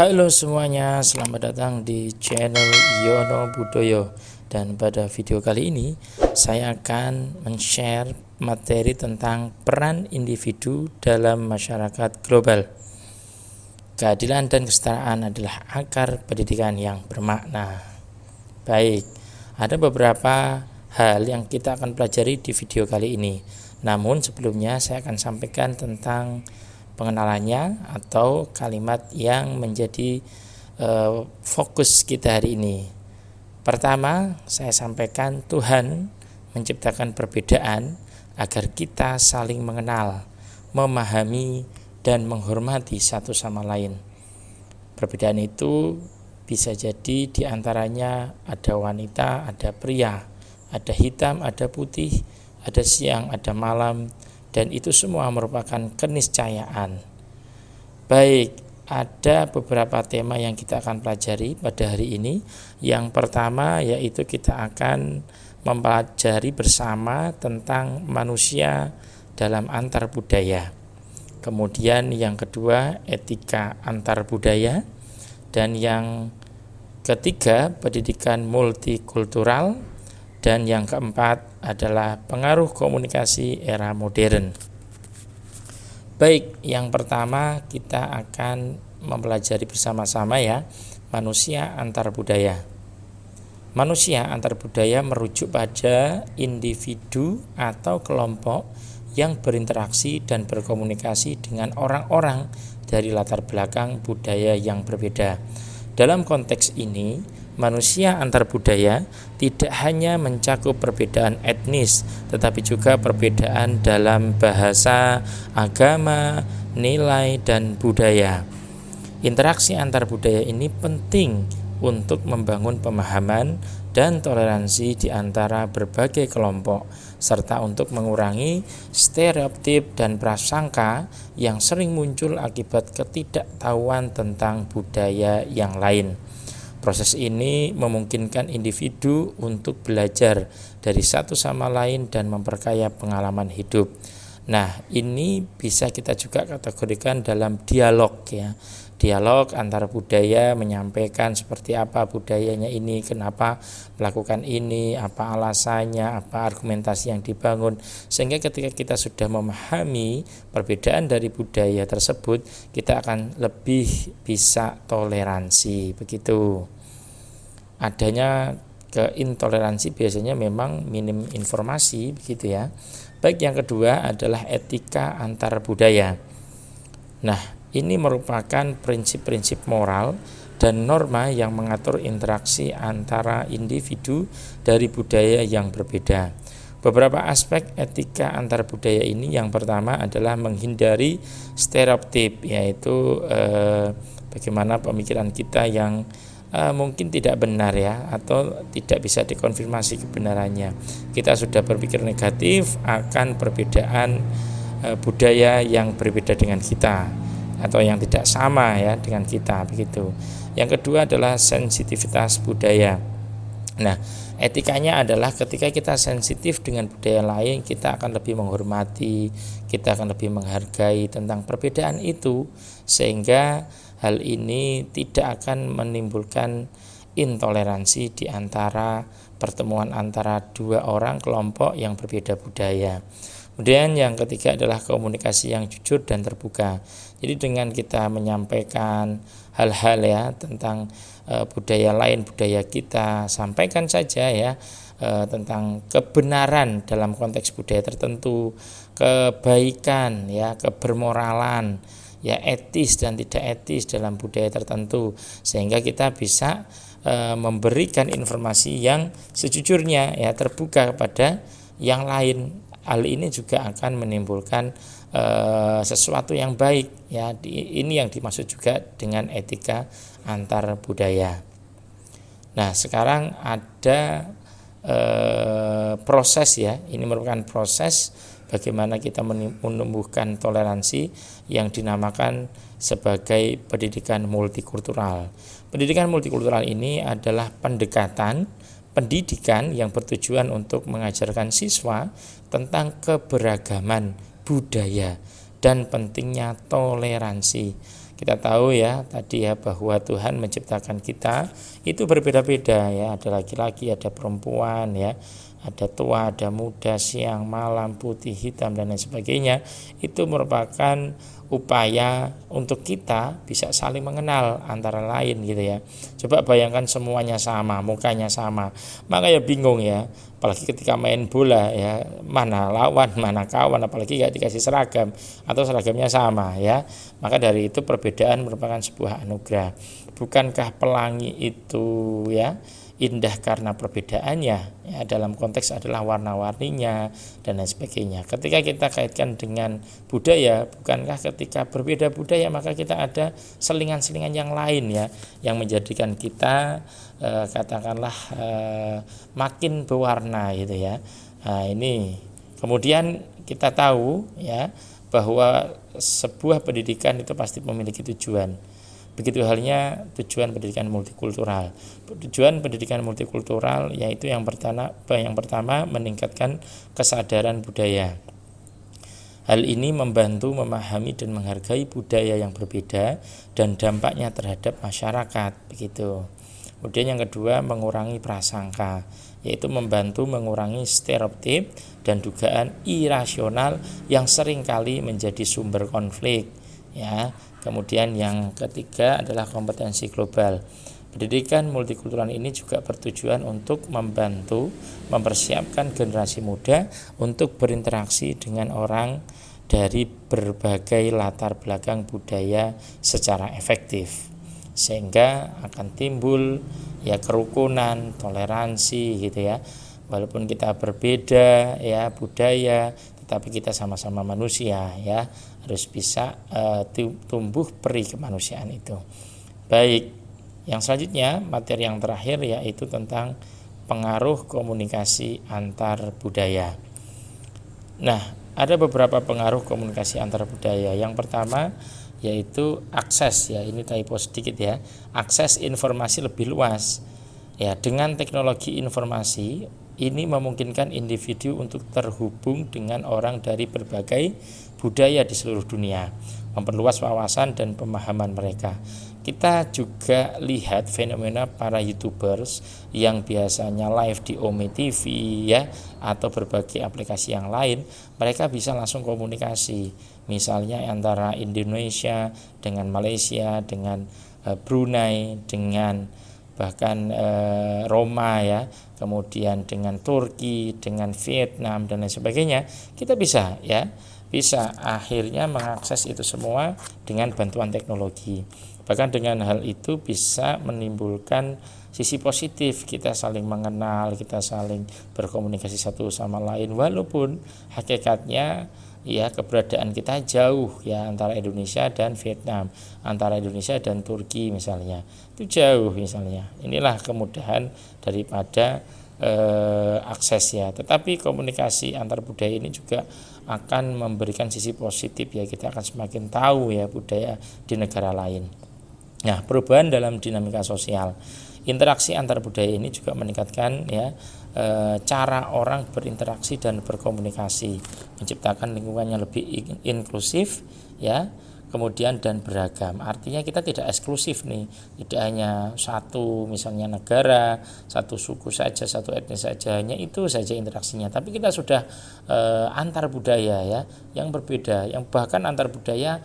Halo semuanya, selamat datang di channel Yono Budoyo. Dan pada video kali ini saya akan men-share materi tentang peran individu dalam masyarakat global. Keadilan dan kesetaraan adalah akar pendidikan yang bermakna. Baik, ada beberapa hal yang kita akan pelajari di video kali ini. Namun sebelumnya saya akan sampaikan tentang pengenalannya atau kalimat yang menjadi fokus kita hari ini. Pertama, saya sampaikan Tuhan menciptakan perbedaan agar kita saling mengenal, memahami, dan menghormati satu sama lain. Perbedaan itu bisa jadi diantaranya ada wanita, ada pria, ada hitam, ada putih, ada siang, ada malam, dan itu semua merupakan keniscayaan. Baik, ada beberapa tema yang kita akan pelajari pada hari ini. Yang pertama yaitu kita akan mempelajari bersama tentang manusia dalam antar budaya. Kemudian yang kedua etika antar budaya, dan yang ketiga pendidikan multikultural, dan yang keempat adalah pengaruh komunikasi era modern. Baik, yang pertama kita akan mempelajari bersama-sama ya, manusia antar budaya. Manusia antar budaya merujuk pada individu atau kelompok yang berinteraksi dan berkomunikasi dengan orang-orang dari latar belakang budaya yang berbeda. Dalam konteks ini, manusia antar budaya tidak hanya mencakup perbedaan etnis, tetapi juga perbedaan dalam bahasa, agama, nilai, dan budaya. Interaksi antar budaya ini penting untuk membangun pemahaman dan toleransi di antara berbagai kelompok, serta untuk mengurangi stereotip dan prasangka yang sering muncul akibat ketidaktahuan tentang budaya yang lain. Proses ini memungkinkan individu untuk belajar dari satu sama lain dan memperkaya pengalaman hidup. Nah, ini bisa kita juga kategorikan dalam dialog ya. Dialog antar budaya menyampaikan seperti apa budayanya ini, kenapa melakukan ini, apa alasannya, apa argumentasi yang dibangun. Sehingga ketika kita sudah memahami perbedaan dari budaya tersebut, kita akan lebih bisa toleransi. Begitu. Adanya keintoleransi biasanya memang minim informasi, begitu ya. Baik, yang kedua adalah etika antar budaya. Nah, ini merupakan prinsip-prinsip moral dan norma yang mengatur interaksi antara individu dari budaya yang berbeda. Beberapa aspek etika antar budaya ini, yang pertama adalah menghindari stereotip, yaitu bagaimana pemikiran kita yang mungkin tidak benar ya, atau tidak bisa dikonfirmasi kebenarannya. Kita sudah berpikir negatif akan perbedaan budaya yang berbeda dengan kita, atau yang tidak sama ya dengan kita, begitu. Yang kedua adalah sensitivitas budaya. Nah, etikanya adalah ketika kita sensitif dengan budaya lain, kita akan lebih menghormati, kita akan lebih menghargai tentang perbedaan itu, sehingga hal ini tidak akan menimbulkan intoleransi di antara pertemuan antara dua orang kelompok yang berbeda budaya. Kemudian yang ketiga adalah komunikasi yang jujur dan terbuka. Jadi dengan kita menyampaikan hal-hal ya tentang budaya lain, budaya kita, sampaikan saja ya tentang kebenaran dalam konteks budaya tertentu, kebaikan ya, kebermoralan ya, etis dan tidak etis dalam budaya tertentu, sehingga kita bisa memberikan informasi yang sejujurnya ya, terbuka kepada yang lain. Hal ini juga akan menimbulkan sesuatu yang baik ya. Ini yang dimaksud juga dengan etika antar budaya. Nah, sekarang ada proses ya. Ini merupakan proses bagaimana kita menumbuhkan toleransi yang dinamakan sebagai pendidikan multikultural. Pendidikan multikultural ini adalah pendidikan yang bertujuan untuk mengajarkan siswa tentang keberagaman budaya dan pentingnya toleransi. Kita tahu ya tadi ya bahwa Tuhan menciptakan kita itu berbeda-beda ya, ada laki-laki, ada perempuan ya, ada tua, ada muda, siang, malam, putih, hitam dan lain sebagainya. Itu merupakan upaya untuk kita bisa saling mengenal antara lain gitu ya. Coba bayangkan semuanya sama, mukanya sama, maka ya bingung ya. Apalagi ketika main bola ya, mana lawan, mana kawan, apalagi gak dikasih seragam atau seragamnya sama ya. Maka dari itu perbedaan merupakan sebuah anugerah. Bukankah pelangi itu ya indah karena perbedaannya ya, dalam konteks adalah warna-warninya dan lain sebagainya. Ketika kita kaitkan dengan budaya, bukankah ketika berbeda budaya maka kita ada selingan-selingan yang lain ya, yang menjadikan kita katakanlah makin berwarna gitu ya. Nah, ini kemudian kita tahu ya bahwa sebuah pendidikan itu pasti memiliki tujuan. Begitu halnya tujuan pendidikan multikultural. Tujuan pendidikan multikultural yaitu yang pertama meningkatkan kesadaran budaya. Hal ini membantu memahami dan menghargai budaya yang berbeda dan dampaknya terhadap masyarakat, begitu. Kemudian yang kedua mengurangi prasangka, yaitu membantu mengurangi stereotip dan dugaan irasional yang seringkali menjadi sumber konflik ya. Kemudian yang ketiga adalah kompetensi global. Pendidikan multikultural ini juga bertujuan untuk membantu mempersiapkan generasi muda untuk berinteraksi dengan orang dari berbagai latar belakang budaya secara efektif, sehingga akan timbul ya kerukunan, toleransi gitu ya. Walaupun kita berbeda ya budaya, tetapi kita sama-sama manusia ya, harus bisa tumbuh peri kemanusiaan itu. Baik, yang selanjutnya materi yang terakhir yaitu tentang pengaruh komunikasi antar budaya. Nah, ada beberapa pengaruh komunikasi antar budaya. Yang pertama yaitu akses ya, ini typo sedikit ya, akses informasi lebih luas ya. Dengan teknologi informasi ini memungkinkan individu untuk terhubung dengan orang dari berbagai budaya di seluruh dunia, memperluas wawasan dan pemahaman mereka. Kita juga lihat fenomena para YouTubers yang biasanya live di Ome TV ya, atau berbagai aplikasi yang lain. Mereka bisa langsung komunikasi, misalnya antara Indonesia dengan Malaysia, dengan Brunei, dengan bahkan Roma ya, kemudian dengan Turki, dengan Vietnam dan lain sebagainya. Kita bisa akhirnya mengakses itu semua dengan bantuan teknologi. Bahkan dengan hal itu bisa menimbulkan sisi positif, kita saling mengenal, kita saling berkomunikasi satu sama lain, walaupun hakikatnya ya keberadaan kita jauh ya, antara Indonesia dan Vietnam, antara Indonesia dan Turki misalnya, itu jauh misalnya. Inilah kemudahan daripada akses ya. Tetapi komunikasi antar budaya ini juga akan memberikan sisi positif ya, kita akan semakin tahu ya budaya di negara lain. Nah, perubahan dalam dinamika sosial, interaksi antar budaya ini juga meningkatkan ya cara orang berinteraksi dan berkomunikasi, menciptakan lingkungan yang lebih inklusif ya, kemudian dan beragam. Artinya kita tidak eksklusif nih, tidak hanya satu misalnya negara, satu suku saja, satu etnis saja, hanya itu saja interaksinya. Tapi kita sudah antar budaya ya, yang berbeda, yang bahkan antar budaya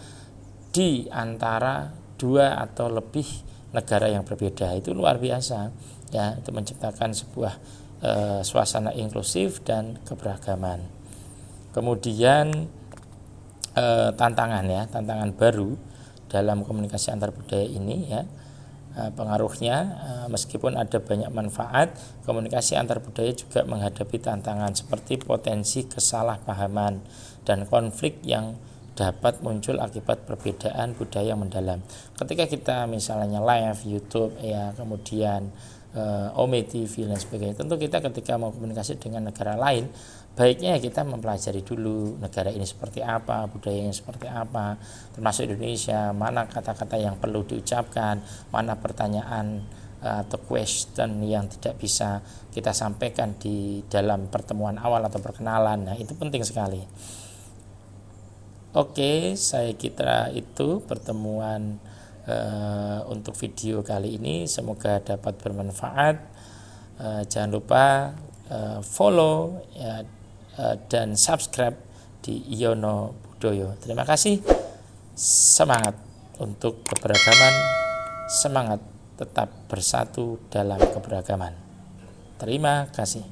di antara dua atau lebih negara yang berbeda. Itu luar biasa ya, itu menciptakan sebuah suasana inklusif dan keberagaman. Kemudian tantangan baru dalam komunikasi antar budaya ini ya, pengaruhnya meskipun ada banyak manfaat, komunikasi antar budaya juga menghadapi tantangan seperti potensi kesalahpahaman dan konflik yang dapat muncul akibat perbedaan budaya yang mendalam. Ketika kita misalnya live YouTube ya, kemudian Ome TV dan sebagainya, tentu kita ketika mau komunikasi dengan negara lain, baiknya kita mempelajari dulu negara ini seperti apa, budayanya seperti apa, termasuk Indonesia, mana kata-kata yang perlu diucapkan, mana pertanyaan atau question yang tidak bisa kita sampaikan di dalam pertemuan awal atau perkenalan. Nah, itu penting sekali. Oke, saya kira itu pertemuan untuk video kali ini. Semoga dapat bermanfaat. Jangan lupa follow ya, dan subscribe di Yono Budoyo. Terima kasih. Semangat untuk keberagaman, semangat tetap bersatu dalam keberagaman. Terima kasih.